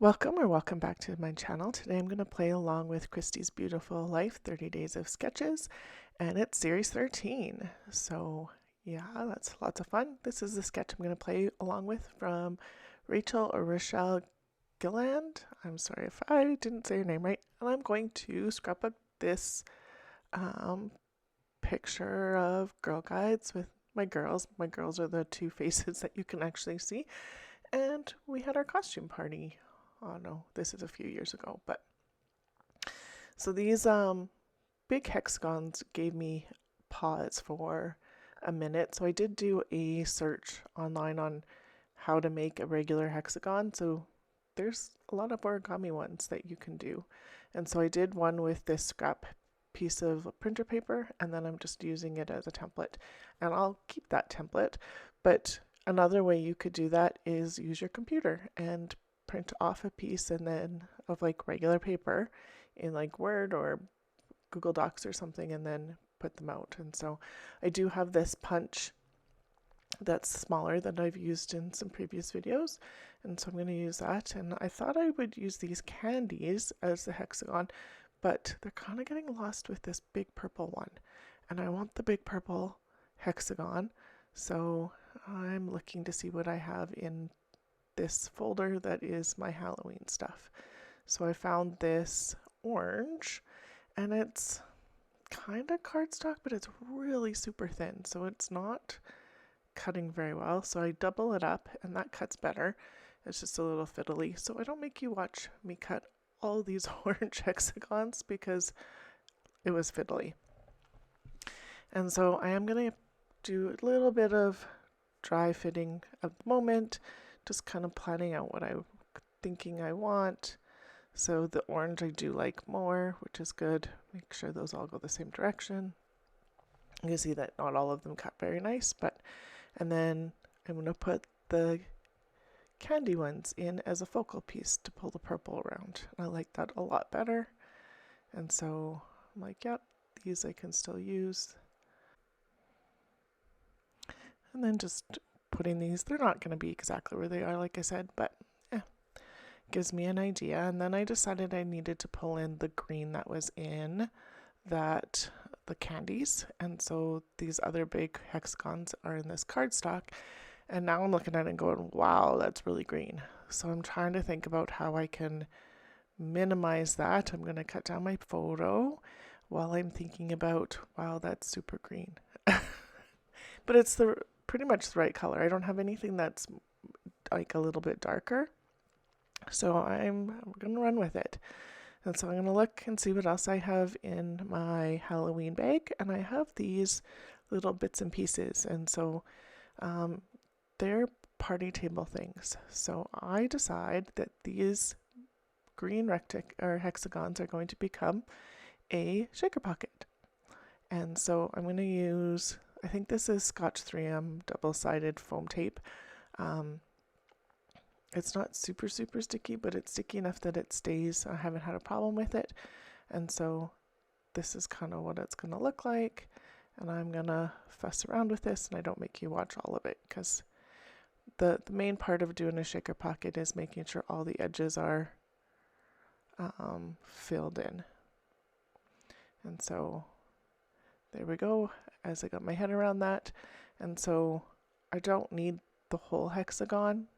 Welcome back to my channel. Today I'm going to play along with Christy's Beautiful Life 30 Days of Sketches, and it's series 13. So yeah, that's lots of fun. This is the sketch I'm going to play along with from Rachel or Rochelle Gilland. I'm sorry if I didn't say your name right. And I'm going to scrap up this picture of Girl Guides with my girls. My girls are the two faces that you can actually see. And we had our costume party. Oh no, this is a few years ago, but so these big hexagons gave me pause for a minute. So I did do a search online on how to make a regular hexagon. So there's a lot of origami ones that you can do. And so I did one with this scrap piece of printer paper, and then I'm just using it as a template. And I'll keep that template, but another way you could do that is use your computer and print off a piece and then of like regular paper in like Word or Google Docs or something, and then put them out. And so I do have this punch that's smaller than I've used in some previous videos, and so I'm going to use that. And I thought I would use these candies as the hexagon, but they're kind of getting lost with this big purple one, and I want the big purple hexagon, so I'm looking to see what I have in this folder that is my Halloween stuff. So I found this orange, and it's kind of cardstock, but it's really super thin, so it's not cutting very well. So I double it up, and that cuts better. It's just a little fiddly, so I don't make you watch me cut all these orange hexagons because it was fiddly. And so I am going to do a little bit of dry fitting at the moment, just kind of planning out what I'm thinking I want. So the orange I do like more, which is good. Make sure those all go the same direction. You can see that not all of them cut very nice, and then I'm going to put the candy ones in as a focal piece to pull the purple around. And I like that a lot better. And so I'm like, yep, these I can still use. And then just putting these, they're not going to be exactly where they are, like I said, but gives me an idea. And then I decided I needed to pull in the green that was in the candies, and so these other big hexagons are in this cardstock, and now I'm looking at it and going, wow, that's really green. So I'm trying to think about how I can minimize that. I'm going to cut down my photo while I'm thinking about, wow, that's super green. But it's pretty much the right color. I don't have anything that's like a little bit darker, so I'm going to run with it. And so I'm going to look and see what else I have in my Halloween bag. And I have these little bits and pieces. And so they're party table things. So I decide that these green hexagons are going to become a shaker pocket. And so I'm going to use, I think this is Scotch 3M double-sided foam tape. It's not super sticky, but it's sticky enough that it stays. I haven't had a problem with it. And so this is kind of what it's going to look like. And I'm going to fuss around with this, and I don't make you watch all of it, because the main part of doing a shaker pocket is making sure all the edges are filled in. And so there we go, as I got my head around that. And so I don't need the whole hexagon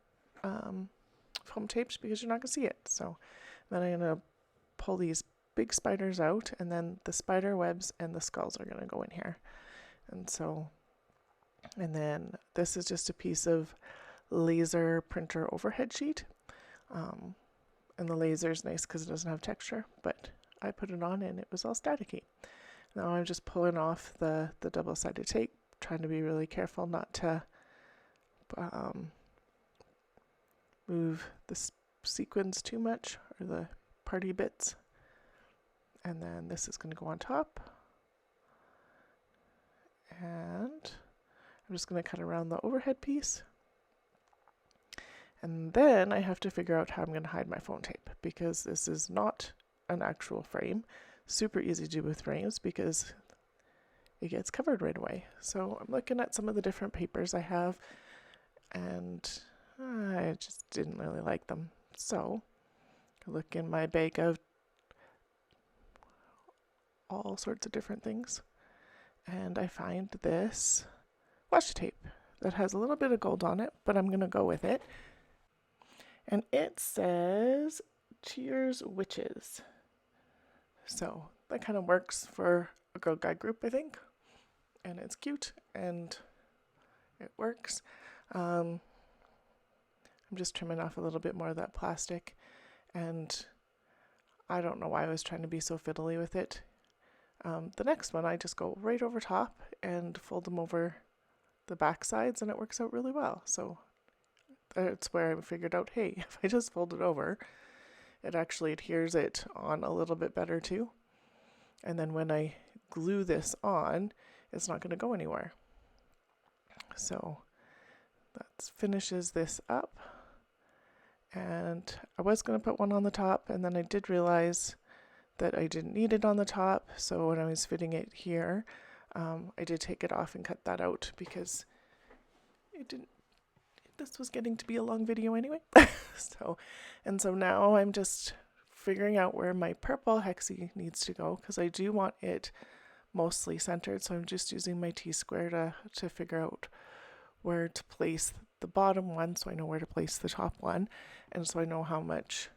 foam tapes because you're not going to see it. So then I'm going to pull these big spiders out, and then the spider webs and the skulls are going to go in here. And then this is just a piece of laser printer overhead sheet. And the laser is nice because it doesn't have texture, but I put it on and it was all staticky. Now I'm just pulling off the double-sided tape, trying to be really careful not to move the sequins too much, or the party bits. And then this is going to go on top. And I'm just going to cut around the overhead piece. And then I have to figure out how I'm going to hide my phone tape, because this is not an actual frame. Super easy to do with frames because it gets covered right away. So I'm looking at some of the different papers I have, and I just didn't really like them. So look in my bag of all sorts of different things, and I find this washi tape that has a little bit of gold on it, but I'm going to go with it. And it says, "Cheers, Witches." So that kind of works for a girl guide group, I think. And it's cute and it works. I'm just trimming off a little bit more of that plastic, and I don't know why I was trying to be so fiddly with it. The next one, I just go right over top and fold them over the back sides, and it works out really well. So that's where I figured out, hey, if I just fold it over, it actually adheres it on a little bit better too. And then when I glue this on, it's not going to go anywhere. So that finishes this up. And I was going to put one on the top, and then I did realize that I didn't need it on the top. So when I was fitting it here, I did take it off and cut that out because this was getting to be a long video anyway. So now I'm just figuring out where my purple hexie needs to go, because I do want it mostly centered. So I'm just using my T-square to figure out where to place the bottom one, so I know where to place the top one, and so I know how much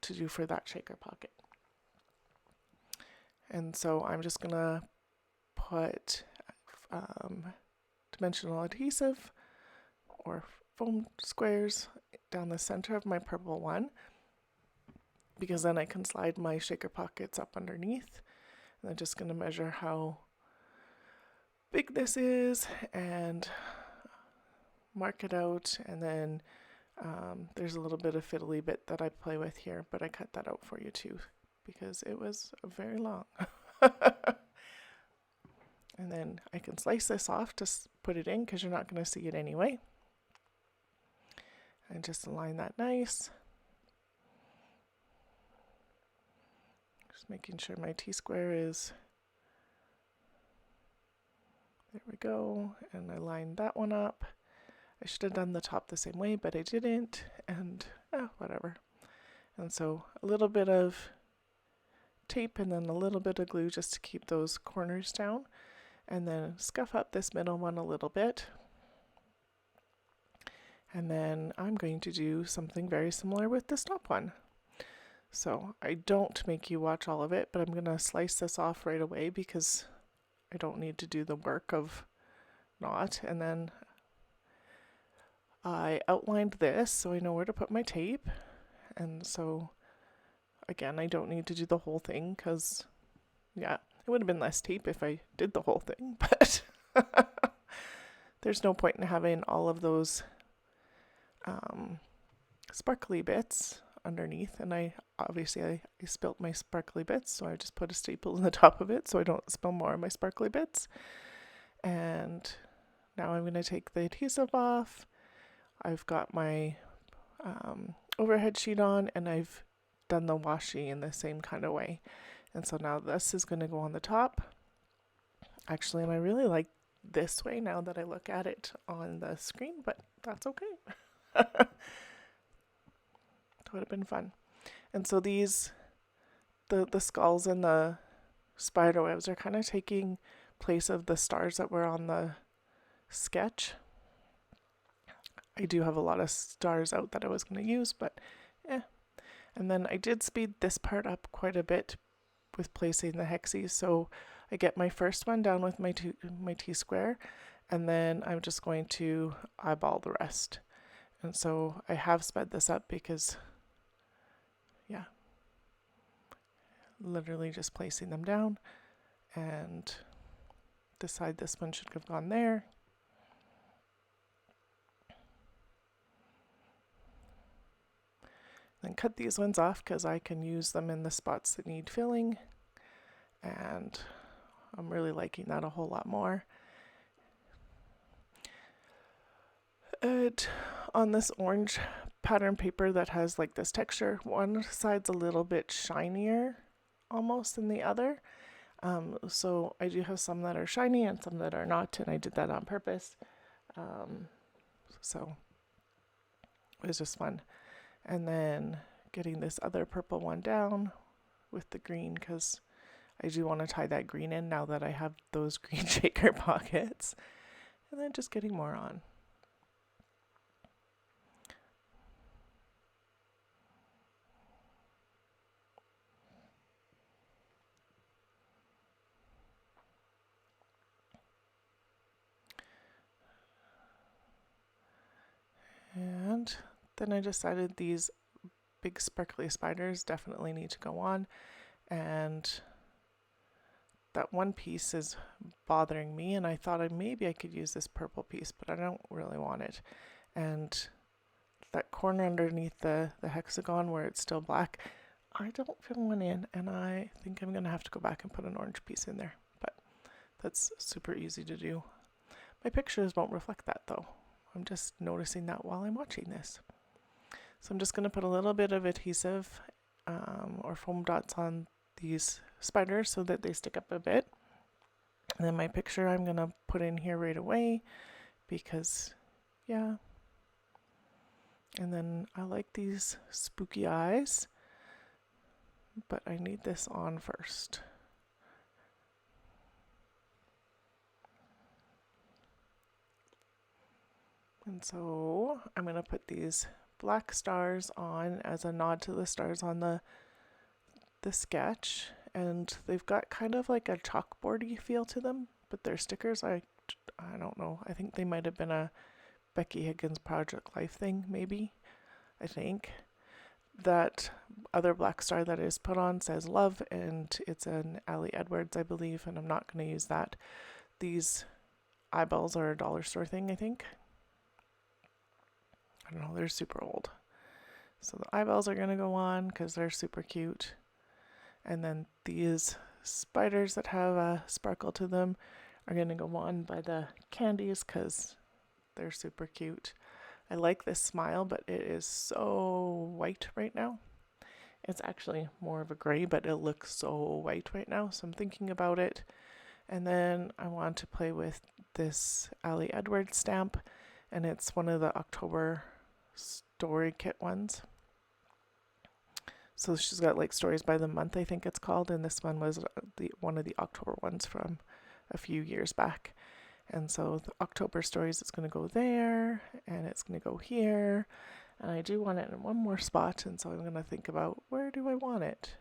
to do for that shaker pocket. And so I'm just gonna put dimensional adhesive or foam squares down the center of my purple one, because then I can slide my shaker pockets up underneath. And I'm just gonna measure how big this is and mark it out, and then there's a little bit of fiddly bit that I play with here, but I cut that out for you too because it was very long. And then I can slice this off to put it in, because you're not going to see it anyway, and just align that nice. Just making sure my T-square is, there we go, and I lined that one up. I should have done the top the same way, but I didn't, and whatever. And so a little bit of tape and then a little bit of glue just to keep those corners down, and then scuff up this middle one a little bit. And then I'm going to do something very similar with this top one. So I don't make you watch all of it, but I'm going to slice this off right away because I don't need to do the work of knot. And then I outlined this so I know where to put my tape. And so again, I don't need to do the whole thing because, yeah, it would have been less tape if I did the whole thing, but there's no point in having all of those sparkly bits underneath. And I spilt my sparkly bits, so I just put a staple in the top of it so I don't spill more of my sparkly bits. And now I'm going to take the adhesive off. I've got my overhead sheet on, and I've done the washi in the same kind of way. And so now this is going to go on the top. Actually, and I really like this way now that I look at it on the screen, but that's okay. That would have been fun. And so these, the skulls and the spider webs are kind of taking place of the stars that were on the sketch. I do have a lot of stars out that I was going to use, but And then I did speed this part up quite a bit with placing the hexies. So I get my first one down with my T-square, and then I'm just going to eyeball the rest. And so I have sped this up because, yeah, literally just placing them down, and decide this one should have gone there. Then cut these ones off because I can use them in the spots that need filling, and I'm really liking that a whole lot more. On this orange pattern paper that has like this texture, one side's a little bit shinier almost than the other. So I do have some that are shiny and some that are not, and I did that on purpose. So it was just fun. And then getting this other purple one down with the green, because I do want to tie that green in now that I have those green shaker pockets. And then just getting more on. And then I decided these big sparkly spiders definitely need to go on, and that one piece is bothering me, and I thought maybe I could use this purple piece, but I don't really want it. And that corner underneath the hexagon where it's still black, I don't fit one in, and I think I'm gonna have to go back and put an orange piece in there, but that's super easy to do. My pictures won't reflect that though. I'm just noticing that while I'm watching this. So I'm just going to put a little bit of adhesive or foam dots on these spiders so that they stick up a bit. And then my picture I'm going to put in here right away because, yeah. And then I like these spooky eyes, but I need this on first. And so I'm going to put these black stars on as a nod to the stars on the sketch. And they've got kind of like a chalkboardy feel to them, but they're stickers. I don't know. I think they might have been a Becky Higgins Project Life thing, maybe. I think. That other black star that is put on says love, and it's an Allie Edwards, I believe, and I'm not going to use that. These eyeballs are a dollar store thing, I think. I don't know, they're super old. So the eyeballs are going to go on because they're super cute. And then these spiders that have a sparkle to them are going to go on by the candies because they're super cute. I like this smile, but it is so white right now. It's actually more of a gray, but it looks so white right now. So I'm thinking about it. And then I want to play with this Allie Edwards stamp, and it's one of the October story kit ones. So she's got like stories by the month, I think it's called, and this one was one of the October ones from a few years back. And so the October stories is going to go there, and it's going to go here, and I do want it in one more spot, and so I'm going to think about where do I want it.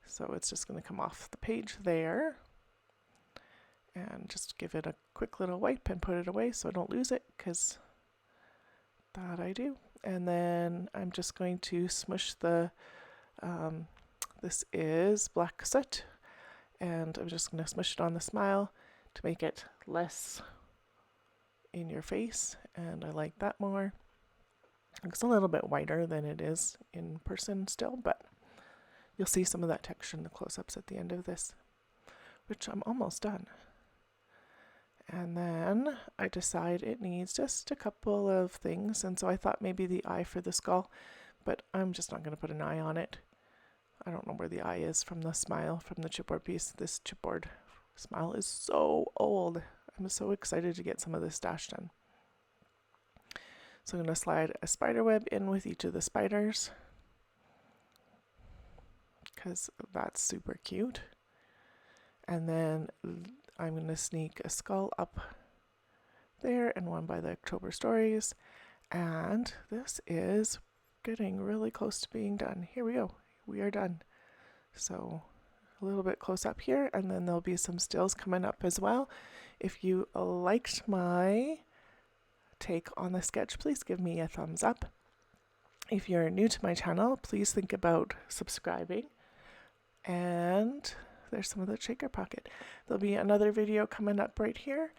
So it's just going to come off the page there, and just give it a quick little wipe and put it away so I don't lose it, because that I do. And then I'm just going to smush the, this is black soot, and I'm just going to smush it on the smile to make it less in your face, and I like that more. It's a little bit whiter than it is in person still, but you'll see some of that texture in the close-ups at the end of this, which I'm almost done. And then I decide it needs just a couple of things, and so I thought maybe the eye for the skull, but I'm just not going to put an eye on it. I don't know where the eye is from the smile, from the chipboard piece. This chipboard smile is so old. I'm so excited to get some of this stash done. So I'm going to slide a spider web in with each of the spiders, because that's super cute. And then I'm going to sneak a skull up there and one by the October stories. And this is getting really close to being done. Here we go. We are done. So a little bit close up here, and then there'll be some stills coming up as well. If you liked my take on the sketch, please give me a thumbs up. If you're new to my channel, please think about subscribing. And there's some of the shaker pocket. There'll be another video coming up right here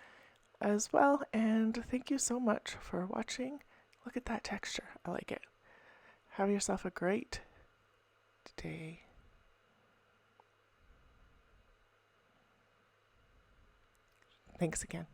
as well. And thank you so much for watching. Look at that texture. I like it. Have yourself a great day. Thanks again.